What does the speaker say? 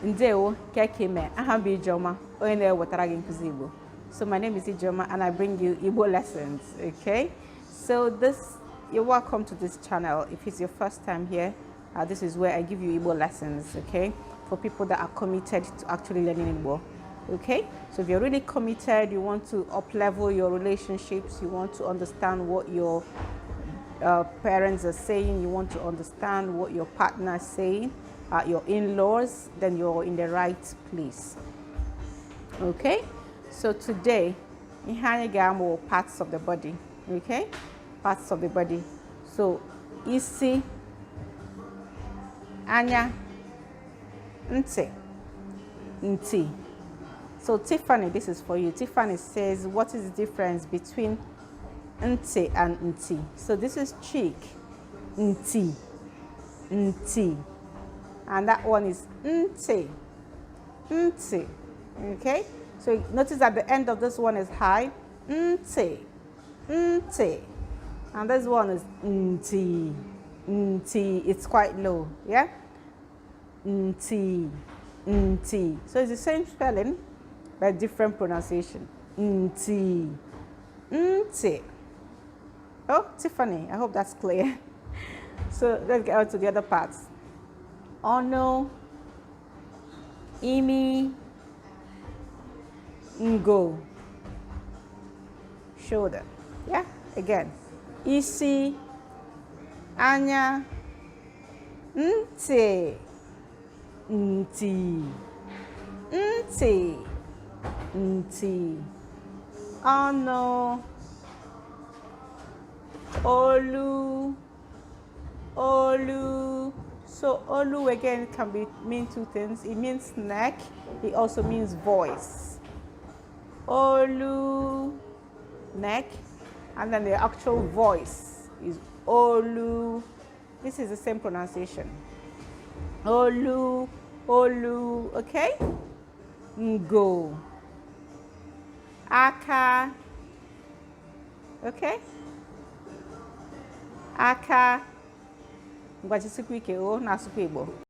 Ndewo kekime ahambi Ijoma onye wetara gị nkuzi Igbo. So my name is Ijoma and I bring you Igbo lessons, okay? So you're welcome to this channel. If it's your first time here, this is where I give you Igbo lessons, okay? For people that are committed to actually learning Igbo, okay? So if you're really committed, you want to up-level your relationships, you want to understand what your parents are saying, you want to understand what your partner is saying, your in-laws, then you're in the right place. Okay, so today we have parts of the body. Okay, parts of the body. So isi, anya, nti, nti. So Tiffany, this is for you. Tiffany says, what is the difference between nti and nti? So this is cheek, nti, nti. And that one is nti, nti, okay? So notice that the end of this one is high, nti, nti. And this one is nti, nti, it's quite low, yeah? Nti, nti. So it's the same spelling, but different pronunciation. Nti, nti. Oh, Tiffany, I hope that's clear. So let's get on to the other parts. Ono, imi, ngo, shoulder. Yeah, again. Isi, anya, nti, nti, nti, nti. Ono, olu, olu. So olu again can mean two things. It means neck. It also means voice. Olu, neck, and then the actual voice is olu. This is the same pronunciation. Olu, olu. Okay. Ngo. Aka. Okay. Aka. Ngwachisiku ike o na asụkwa Igbo.